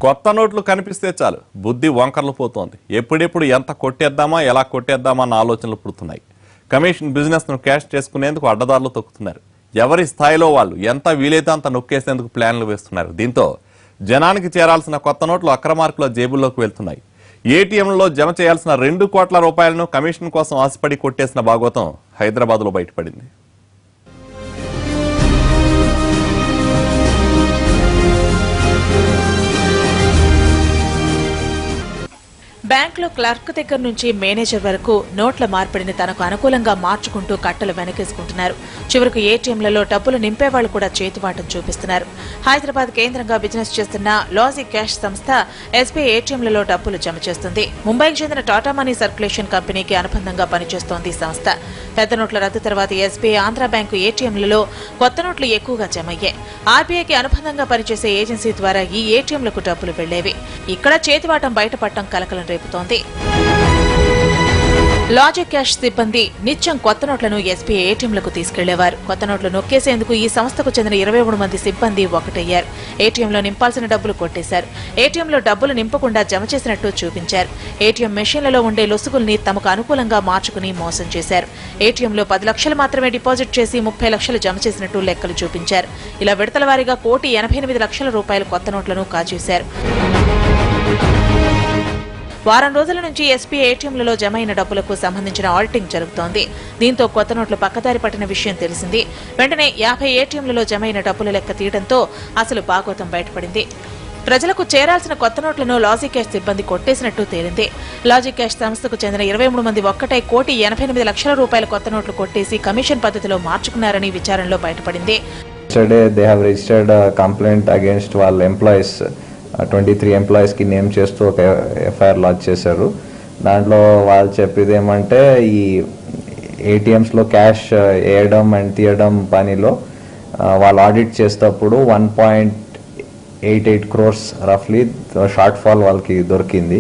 కొత్త నోట్లు కనిపిస్తే చాలు బుద్ధి వంకర్లు పోతోంది. ఎప్పుడెప్పుడు ఎంత కొట్టేద్దామా ఎలా కొట్టేద్దామా అన్న ఆలోచనలు పుడుతున్నాయి. కమిషన్ బిజినెస్ ను క్యాష్ చేసుకునేందుకు అడ్డదారులు తొక్కుతున్నారు. ఎవరి స్థాయిలో వాళ్ళు ఎంత వీలైతే అంత నొక్కేసేందుకు ప్లాన్లు వేస్తున్నారు. దీంతో జనానికి చేరాల్సిన కొత్త నోట్లు అక్రమార్కుల జేబుల్లోకి వెళ్తున్నాయి. ఏటీఎంలలో జమ చేయాల్సిన 2 కోట్ల రూపాయలను కమిషన్ కోసం ఆశపడి కొట్టేసిన భాగోతం హైదరాబాద్లో బయటపడింది. బ్యాంకులో క్లర్క్ దగ్గర నుంచి మేనేజర్ వరకు నోట్ల మార్పిడిని తనకు అనుకూలంగా మార్చుకుంటూ కట్టలు వెనకేసుకుంటున్నారు. చివరకు ఏటీఎంలలో డబ్బులు నింపేవాళ్లు కూడా చేతివాటం చూపిస్తున్నారు. హైదరాబాద్ కేంద్రంగా బిజినెస్ చేస్తున్న లాజిక్ క్యాష్ సంస్థ ఎస్బీఐ ఏటీఎంలలో డబ్బులు జమ చేస్తుంది. ముంబైకి చెందిన టాటా మనీ సర్క్యులేషన్ కంపెనీకి అనుబంధంగా పనిచేస్తోంది ఈ సంస్థ. పెద్ద నోట్ల రద్దు తర్వాత ఎస్బీఐ ఆంధ్ర బ్యాంకు ఏటీఎంలలో కొత్త నోట్లు ఎక్కువగా జమయ్యాయి. ఆర్బీఐకి అనుబంధంగా పనిచేసే ఏజెన్సీ ద్వారా ఈ ఏటీఎంలకు డబ్బులు వెళ్లేవి. ఇక్కడ చేతివాటం బయటపడటం కలకలం రేపుతోంది. లాజిక్ క్యాష్ సిబ్బంది నిత్యం కొత్త నోట్లను ఎస్బీఐ ఏటీఎంలకు తీసుకెళ్లేవారు. కొత్త నోట్లు నొక్కేసేందుకు ఈ సంస్థకు చెందిన 23 మంది సిబ్బంది ఒకటయ్యారు. ఏటీఎంలో నింపాల్సిన డబ్బులు కొట్టేశారు. ఏటీఎంలో డబ్బులు నింపకుండా జమ చేసినట్టు చూపించారు. ఏటీఎం మెషిన్లలో ఉండే లొసుగుల్ని తమకు అనుకూలంగా మార్చుకుని మోసం చేశారు. ఏటీఎంలో 10 లక్షలు మాత్రమే డిపాజిట్ చేసి 30 లక్షలు జమ చేసినట్టు లెక్కలు చూపించారు. ఇలా విడతల వారీగా 1,88,00,000 రూపాయల కొత్త నోట్లను కాజేశారు. వారం రోజుల నుంచి ఎస్బీఐ ఏటీఎంలలో జమ అయిన డబ్బులకు సంబంధించిన ఆడిటింగ్ జరుగుతోంది. దీంతో కొత్త నోట్లు పక్కదారి పట్టిన విషయం తెలిసింది. వెంటనే 50 ఏటీఎంలలో జమ అయిన డబ్బుల లెక్క తీయడంతో అసలు భాగోతం బయటపడింది. ప్రజలకు చేరాల్సిన కొత్త నోట్లను లాజిక్ క్యాష్ సిబ్బంది కొట్టేసినట్టు తేలింది. లాజిక్ క్యాష్ సంస్థకు చెందిన 23 మంది ఒక్కటై 1,88,00,000 రూపాయల కొత్త నోట్లు కొట్టేసి కమిషన్ పద్ధతిలో మార్చుకున్నారని విచారణలో బయటపడింది. 23 ఎంప్లాయీస్ కి నేమ్ చేస్తూ ఒక ఎఫ్ఐఆర్ లాంచ్ చేశారు. దాంట్లో వాళ్ళు చెప్పేది ఏమంటే ఈ ఏటీఎంస్ లో క్యాష్ వేయడం అండ్ తీయడం పనిలో వాళ్ళు ఆడిట్ చేసేటప్పుడు 1.88 crores రఫ్లీ షార్ట్ ఫాల్ వాళ్ళకి దొరికింది.